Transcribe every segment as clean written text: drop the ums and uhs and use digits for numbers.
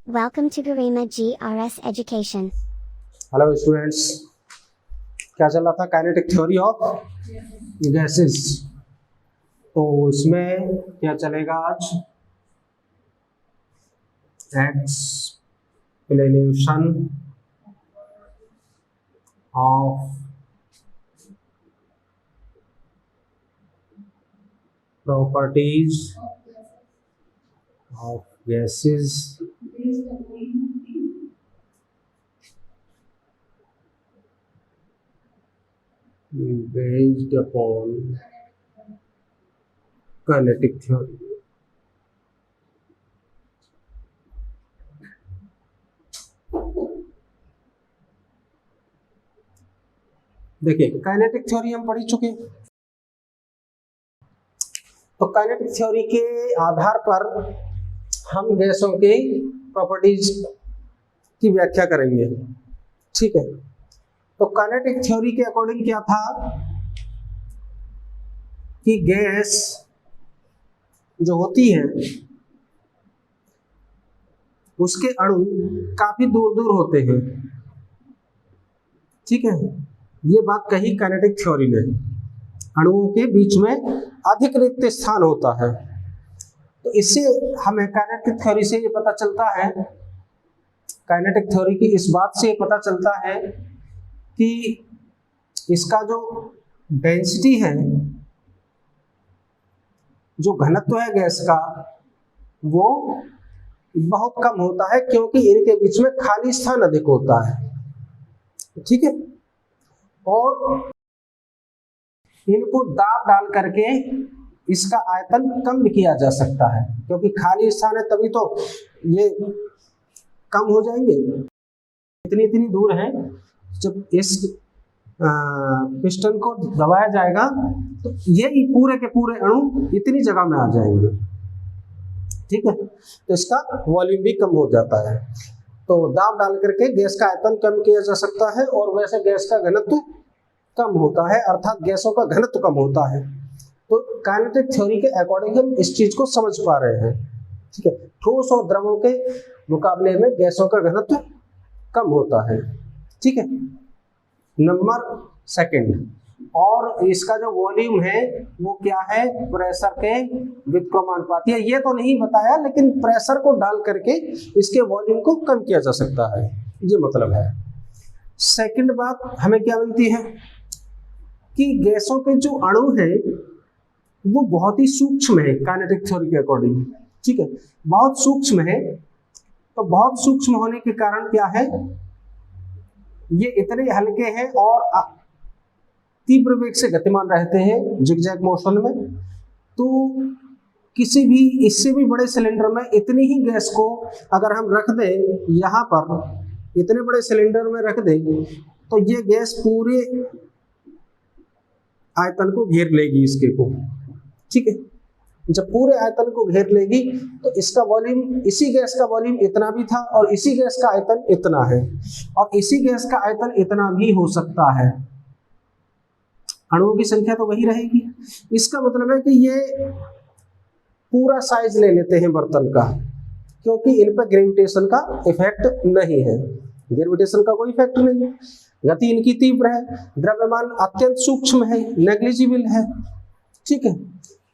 Welcome to Garima GRS Education. Hello students, क्या चल रहा था? Kinetic theory of gases. तो इसमें क्या चलेगा आज? Explanation of properties of gases based upon kinetic theory. देखिए, काइनेटिक थ्योरी हम पढ़ चुके हैं। तो काइनेटिक थ्योरी के आधार पर हम गैसों की प्रॉपर्टीज की व्याख्या करेंगे। ठीक है, तो काइनेटिक थ्योरी के अकॉर्डिंग क्या था कि गैस जो होती है उसके अणु काफी दूर दूर होते हैं। ठीक है, ये बात कही काइनेटिक थ्योरी ने। अणुओं के बीच में अधिक रिक्त स्थान होता है। तो इससे हमें काइनेटिक थ्योरी से ये पता चलता है, काइनेटिक थ्योरी की इस बात से पता चलता है कि इसका जो डेंसिटी है, जो घनत्व है गैस का, वो बहुत कम होता है क्योंकि इनके बीच में खाली स्थान अधिक होता है। ठीक है, और इनको दाब डाल करके इसका आयतन कम किया जा सकता है क्योंकि खाली स्थान है, तभी तो ये कम हो जाएंगे। इतनी इतनी दूर है, जब इस पिस्टन को दबाया जाएगा तो ये पूरे के पूरे अणु इतनी जगह में आ जाएंगे। ठीक है, तो इसका वॉल्यूम भी कम हो जाता है। तो दाब डाल करके गैस का आयतन कम किया जा सकता है और वैसे गैस का घनत्व कम होता है, अर्थात गैसों का घनत्व कम होता है। तो काइनेटिक थ्योरी के अकॉर्डिंग हम इस चीज को समझ पा रहे हैं। ठीक है, ठोस और द्रवों के मुकाबले में गैसों का घनत्व कम होता है। ठीक है, नंबर सेकंड, और इसका जो वॉल्यूम है वो क्या है? प्रेशर के व्युत्क्रमानुपाती है। ये तो नहीं बताया, लेकिन प्रेशर को डाल करके इसके वॉल्यूम को कम किया जा सकता है, ये मतलब है। सेकंड बात हमें क्या मिलती है कि गैसों के जो अणु है वो बहुत ही सूक्ष्म है काइनेटिक थ्योरी के अकॉर्डिंग। ठीक है, बहुत सूक्ष्म है। तो बहुत सूक्ष्म होने के कारण क्या है, ये इतने हल्के हैं और तीव्र वेग से गतिमान रहते हैं, जिगजैग मोशन में। तो किसी भी इससे भी बड़े सिलेंडर में इतनी ही गैस को अगर हम रख दें, यहाँ पर इतने बड़े सिलेंडर में रख दें, तो ये गैस पूरे आयतन को घेर लेगी इसके को। ठीक है, जब पूरे आयतन को घेर लेगी तो इसका वॉल्यूम, इसी गैस का वॉल्यूम इतना भी था और इसी गैस का आयतन इतना है और इसी गैस का आयतन इतना भी हो सकता है। अणुओं की संख्या तो वही रहेगी। इसका मतलब है कि ये पूरा साइज ले लेते हैं बर्तन का, क्योंकि इन पर ग्रेविटेशन का इफेक्ट नहीं है। ग्रेविटेशन का कोई इफेक्ट नहीं है, गति इनकी तीव्र है, द्रव्यमान अत्यंत सूक्ष्म है, नेग्लिजिबल है। ठीक है,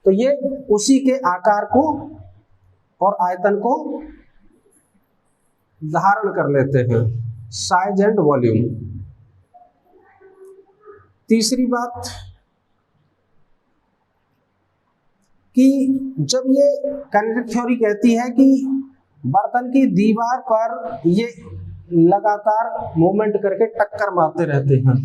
तो ये उसी के आकार को और आयतन को धारण कर लेते हैं, साइज एंड वॉल्यूम। तीसरी बात कि जब ये काइनेटिक थ्योरी कहती है कि बर्तन की दीवार पर ये लगातार मूवमेंट करके टक्कर मारते रहते हैं,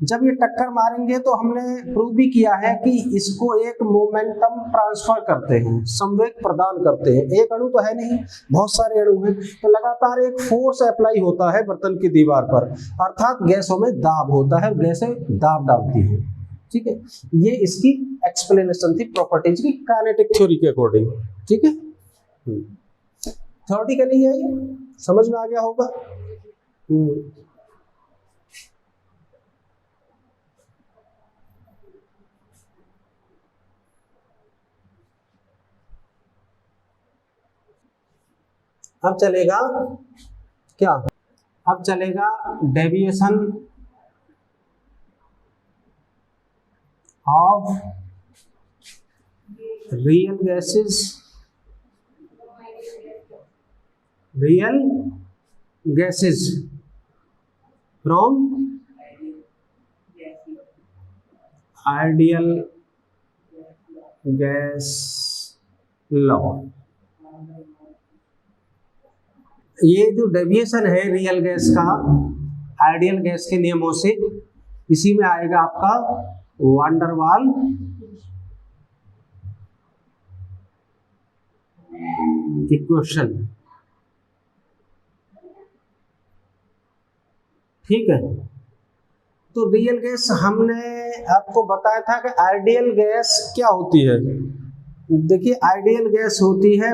जब ये टक्कर मारेंगे तो हमने प्रूव भी किया है कि इसको एक मोमेंटम ट्रांसफर करते हैं, संवेग प्रदान करते हैं। एक अणु तो है नहीं, बहुत सारे अणु हैं, तो लगातार एक फोर्स अप्लाई होता है बर्तन की दीवार पर, अर्थात गैसों में दाब होता है, गैसें दाब डालती हैं। ठीक है, ये इसकी एक्सप्लेनेशन थी प्रॉपर्टीज की काइनेटिक थ्योरी के अकॉर्डिंग। ठीक है, थ्योरेटिकली है, ये समझ में आ गया होगा। अब चलेगा क्या, अब चलेगा deviation of real gases, real gases from ideal gas law. ये जो डेविएशन है रियल गैस का आइडियल गैस के नियमों से, इसी में आएगा आपका वान डर वाल इक्वेशन। ठीक है, तो रियल गैस हमने आपको बताया था कि आइडियल गैस क्या होती है। देखिए आइडियल गैस होती है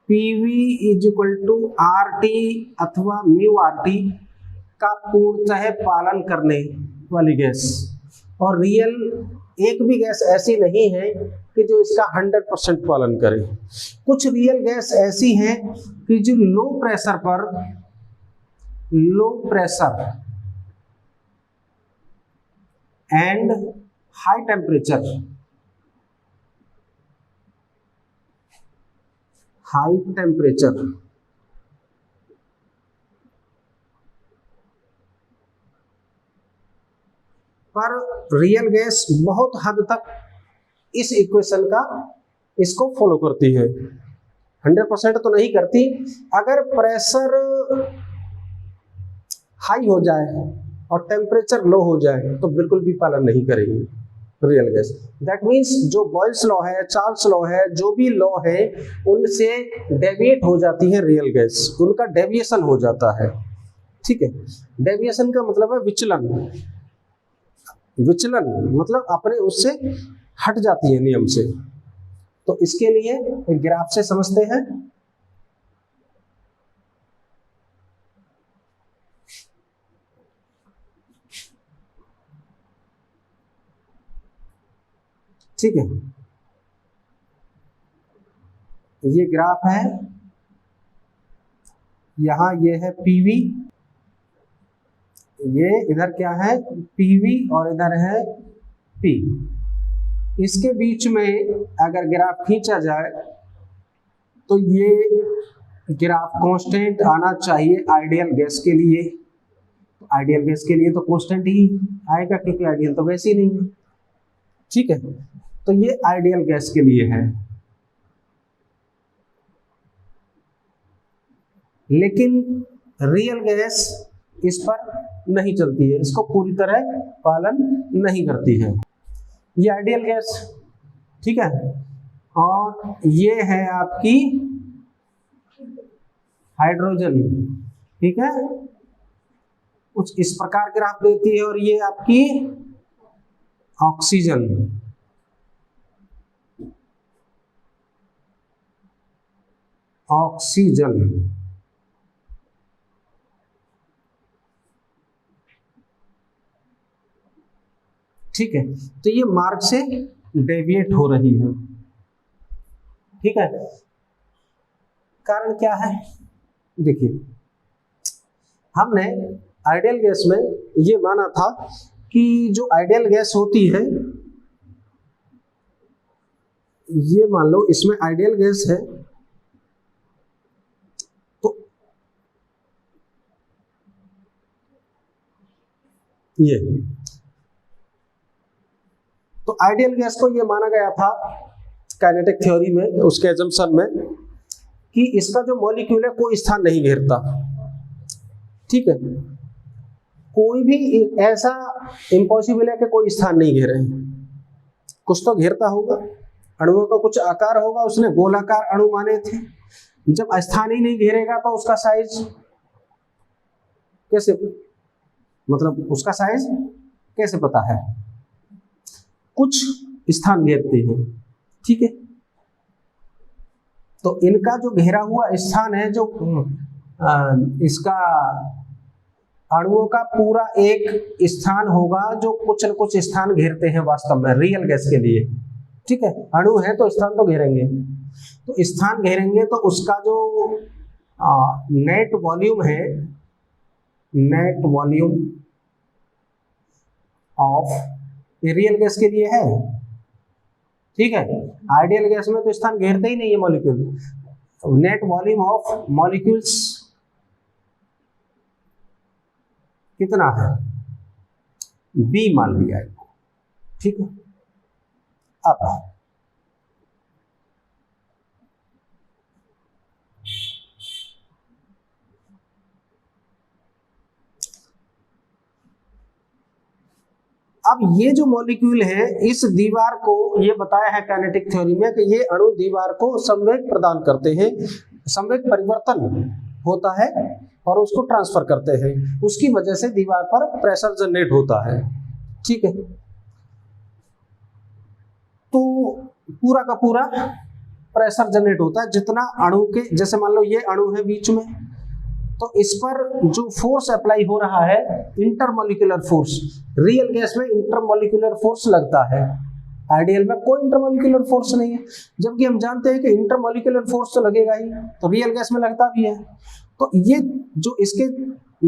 PV is equal to RT अथवा म्यू RT का पूर्णतः पालन करने वाली गैस। और रियल एक भी गैस ऐसी नहीं है कि जो इसका 100% पालन करे। कुछ रियल गैस ऐसी हैं कि जो लो प्रेशर पर, low pressure and high temperature, high temperature पर रियल गैस बहुत हद तक इस इक्वेशन का इसको फॉलो करती है। 100% तो नहीं करती। अगर प्रेशर हाई हो जाए और टेम्परेचर लो हो जाए तो बिल्कुल भी पालन नहीं करेंगे रियल गैस। दैट मीन्स जो बॉयल्स लॉ है, चार्ल्स लॉ है, जो भी लॉ है, उनसे डेविएट हो जाती है रियल गैस, उनका डेविएशन हो जाता है। ठीक है, डेविएशन का मतलब है विचलन। विचलन मतलब अपने उससे हट जाती है नियम से। तो इसके लिए एक ग्राफ से समझते हैं। ठीक है, ये ग्राफ है, यहां ये है PV, ये इधर क्या है PV और इधर है P। इसके बीच में अगर ग्राफ खींचा जाए तो ये ग्राफ कांस्टेंट आना चाहिए आइडियल गैस के लिए। आइडियल गैस के लिए तो कांस्टेंट ही आएगा क्योंकि आइडियल तो गैस ही नहीं है। ठीक है, तो ये आइडियल गैस के लिए है। लेकिन रियल गैस इस पर नहीं चलती है, इसको पूरी तरह पालन नहीं करती है। ये आइडियल गैस, ठीक है, और ये है आपकी हाइड्रोजन। ठीक है, कुछ इस प्रकार ग्राफ देती है। और ये आपकी ऑक्सीजन, ऑक्सीजन। ठीक है, तो ये मार्ग से डेविएट हो रही है। ठीक है, कारण क्या है? देखिए, हमने आइडियल गैस में ये माना था कि जो आइडियल गैस होती है, ये मान लो इसमें आइडियल गैस है, ये तो आइडियल गैस को ये माना गया था काइनेटिक थ्योरी में, उसके एजम्पशन में, कि इसका जो मॉलिक्यूल है कोई स्थान नहीं घेरता। ठीक है, कोई भी ऐसा इम्पॉसिबल है कि कोई स्थान नहीं घेरे, कुछ तो घेरता होगा। अणुओं का कुछ आकार होगा, उसने गोलाकार अणु माने थे। जब स्थान ही नहीं घेरेगा तो उसका साइज कैसे, मतलब उसका साइज कैसे पता है? कुछ स्थान घेरते हैं। ठीक है, तो इनका जो घेरा हुआ स्थान है, जो इसका अणुओं का पूरा एक स्थान होगा जो कुछ न कुछ स्थान घेरते हैं वास्तव में रियल गैस के लिए। ठीक है, अणु है तो स्थान तो घेरेंगे, तो स्थान घेरेंगे तो उसका जो नेट वॉल्यूम है, net volume of real gas के लिए है, ठीक है। आइडियल गैस में तो स्थान घेरते ही नहीं है molecule. Net volume of molecules कितना है, बी मान लिया इसको, ठीक है। अब ये जो मॉलिक्यूल है, इस दीवार को ये बताया है काइनेटिक थ्योरी में कि ये अणु दीवार को संवेग प्रदान करते हैं, संवेग परिवर्तन होता है और उसको ट्रांसफर करते हैं, उसकी वजह से दीवार पर प्रेशर जनरेट होता है, ठीक है। तो पूरा का पूरा प्रेशर जनरेट होता है जितना अणु के, जैसे मान लो ये अणु है बीच में, तो इस पर जो फोर्स अप्लाई हो रहा है इंटरमॉलिक्यूलर फोर्स, रियल गैस में इंटरमॉलिक्यूलर फोर्स लगता है, आइडियल में कोई इंटरमॉलिक्यूलर फोर्स नहीं है, जबकि हम जानते हैं कि इंटरमॉलिक्यूलर फोर्स तो लगेगा ही, तो रियल गैस में लगता भी है। तो ये जो इसके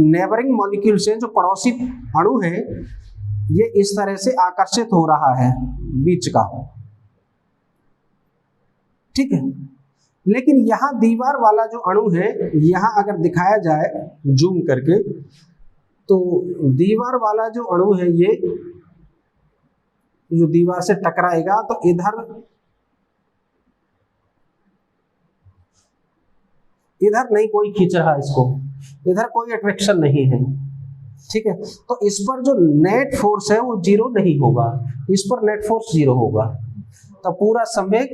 नेबरिंग मॉलिक्यूल्स हैं, जो पड़ोसी अणु हैं, ये इस तरह से आकर्षित हो रहा है बीच का, ठीक है। लेकिन यहाँ दीवार वाला जो अणु है, यहाँ अगर दिखाया जाए जूम करके, तो दीवार वाला जो अणु है, ये जो दीवार से टकराएगा तो इधर नहीं कोई खींच रहा इसको, इधर कोई अट्रैक्शन नहीं है, ठीक है। तो इस पर जो नेट फोर्स है वो जीरो नहीं होगा, इस पर नेट फोर्स जीरो होगा, तो पूरा संवेग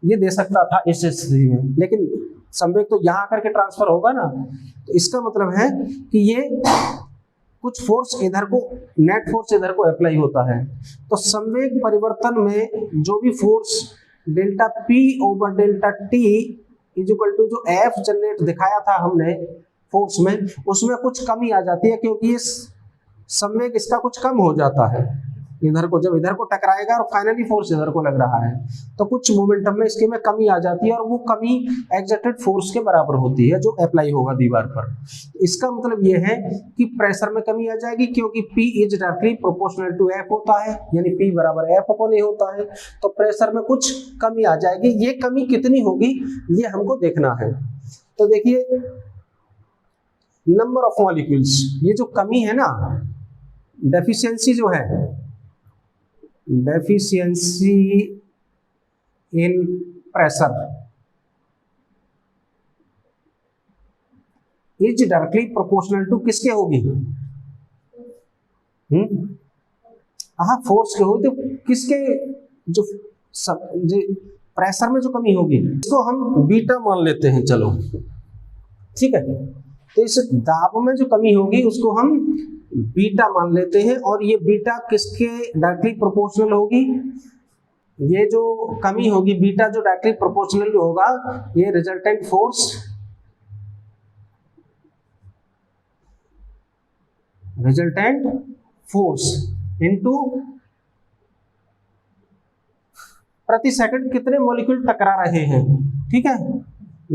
ये दे सकता था इस स्थिति में, लेकिन संवेग तो यहाँ आकर के ट्रांसफर होगा ना, तो इसका मतलब है कि ये कुछ फोर्स इधर को, नेट फोर्स इधर को अप्लाई होता है, तो संवेग परिवर्तन में जो भी force delta P over delta T is equal to जो एफ जनरेट दिखाया था हमने फोर्स में, उसमें कुछ कमी आ जाती है, क्योंकि ये संवेग इसका कुछ कम हो जाता है इधर को, जब इधर को टकराएगा और फाइनली फोर्स इधर को लग रहा है, तो कुछ मोमेंटम में इसके में कमी आ जाती है, और वो कमी एग्जर्टेड फोर्स के बराबर होती है जो अप्लाई होगा दीवार पर। इसका मतलब ये है कि प्रेशर में कमी आ जाएगी, क्योंकि P is directly proportional to F होता है, यानी P बराबर F अपॉन A होता है, तो प्रेशर में कुछ कमी आ जाएगी। ये कमी कितनी होगी ये हमको देखना है। तो देखिए नंबर ऑफ मॉलिक्यूल्स, ये जो कमी है ना, डेफिशिएंसी जो है, deficiency in pressure is directly proportional to किसके होगी, हाँ फोर्स के होगी, तो किसके, जो प्रेशर में जो कमी होगी इसको हम बीटा मान लेते हैं, चलो ठीक है। तो इस दाब में जो कमी होगी उसको हम बीटा मान लेते हैं, और ये बीटा किसके डायरेक्टली प्रोपोर्शनल होगी, ये जो कमी होगी बीटा जो डायरेक्टली प्रोपोर्शनल होगा, ये रिजल्टेंट फोर्स इनटू प्रति सेकंड कितने मॉलिक्यूल टकरा रहे हैं, ठीक है,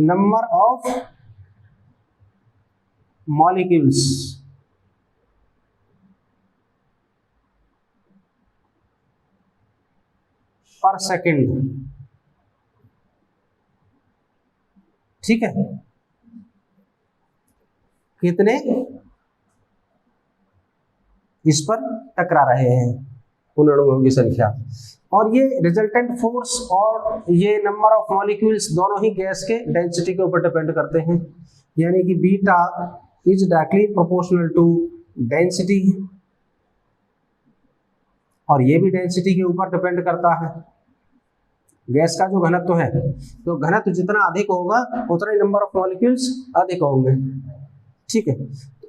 नंबर ऑफ मॉलिक्यूल्स पर सेकंड, ठीक है, कितने इस पर टकरा रहे हैं उन अणुओं की संख्या, और ये रिजल्टेंट फोर्स और ये नंबर ऑफ मॉलिक्यूल्स दोनों ही गैस के डेंसिटी के ऊपर डिपेंड करते हैं, यानी कि beta is directly proportional to density, और ये भी डेंसिटी के ऊपर डिपेंड करता है। गैस का जो घनत्व है, तो घनत्व जितना अधिक होगा उतना ही नंबर ऑफ मॉलिक्यूल्स अधिक होंगे, ठीक है।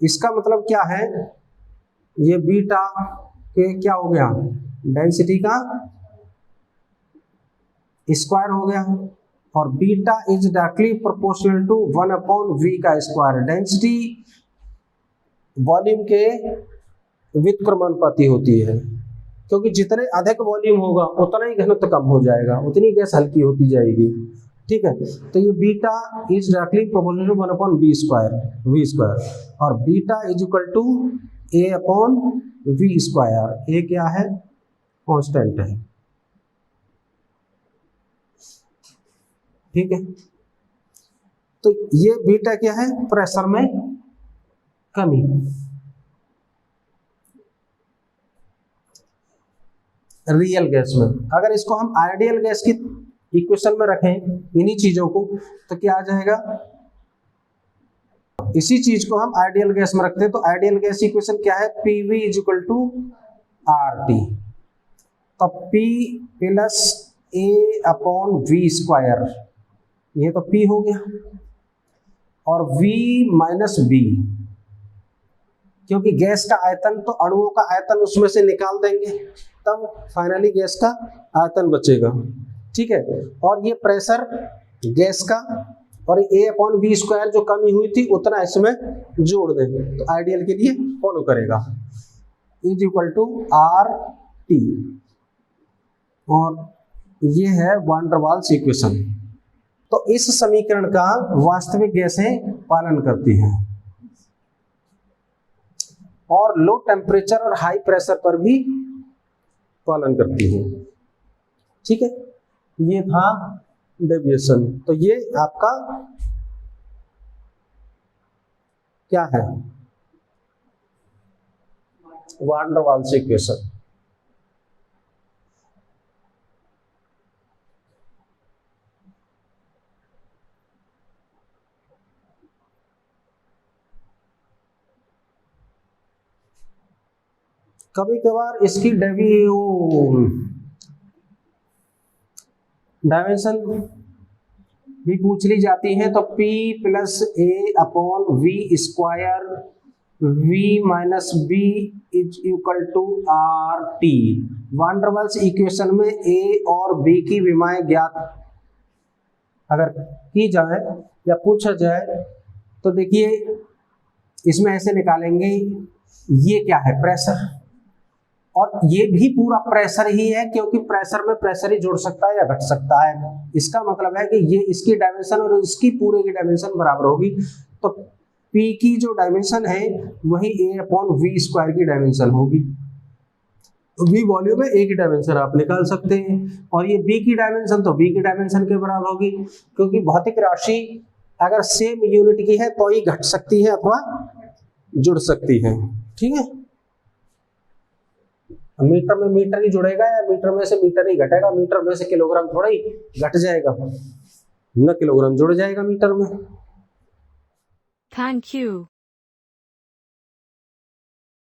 इसका मतलब क्या है, ये बीटा के क्या हो गया, डेंसिटी का स्क्वायर हो गया, और beta is directly proportional to 1/v का स्क्वायर, डेंसिटी वॉल्यूम के व्युत्क्रमानुपाती होती है, क्योंकि जितने अधिक वॉल्यूम होगा उतना ही घनत्व कम हो जाएगा, उतनी गैस हल्की होती जाएगी, ठीक है, तो ये beta is directly proportional to 1/v², और beta is equal to a/v²। A क्या है? कांस्टेंट है, ठीक है। तो ये बीटा क्या है? प्रेशर में कमी। रियल गैस में अगर इसको हम आइडियल गैस की इक्वेशन में रखें इन्हीं चीजों को, तो क्या आ जाएगा? इसी चीज को हम आइडियल गैस में रखते हैं तो आइडियल गैस इक्वेशन क्या है? PV is equal to RT। तो P प्लस A/v², ये तो P हो गया, और V माइनस B, क्योंकि गैस का आयतन तो अणुओं का आयतन उसमें से निकाल देंगे, तब फाइनली गैस का आयतन बचेगा, ठीक है। और ये प्रेशर गैस का, और A/v² जो कमी हुई थी उतना इसमें जोड़ देंगे, तो आइडियल के लिए फॉलो करेगा, इज इक्वल टू RT। और ये है वान डर वाल्स इक्वेशन। तो इस समीकरण का वास्तविक गैसें पालन करती हैं और लो टेम्परेचर और हाई प्रेशर पर भी पालन करती हैं, ठीक है। ये था डेविएशन। तो ये आपका क्या है? वान डर वाल्स इक्वेशन। कभी कभार इसकी डायमेंशन भी पूछ ली जाती है, तो P plus A/v² V minus B is equal to RT। Van der Waals equation में A और B की विमाएं ज्ञात अगर की जाए या पूछा जाए तो देखिए इसमें ऐसे निकालेंगे, ये क्या है? प्रेशर, और ये भी पूरा प्रेशर ही है, क्योंकि प्रेशर में प्रेशर ही जुड़ सकता है या घट सकता है। इसका मतलब है कि ये इसकी डायमेंशन और इसकी पूरे की डायमेंशन बराबर होगी, तो P की जो डायमेंशन है वही A/v² की डायमेंशन होगी। V वॉल्यूम में A की डायमेंशन आप निकाल सकते हैं, और ये B की डायमेंशन तो B की डायमेंशन के बराबर होगी, क्योंकि भौतिक राशि अगर सेम यूनिट की है तो ही घट सकती है अथवा जुड़ सकती है, ठीक है। मीटर में मीटर ही जुड़ेगा या मीटर में से मीटर ही घटेगा? मीटर में से किलोग्राम थोड़ा ही घट जाएगा, न किलोग्राम जुड़ जाएगा मीटर में। Thank you.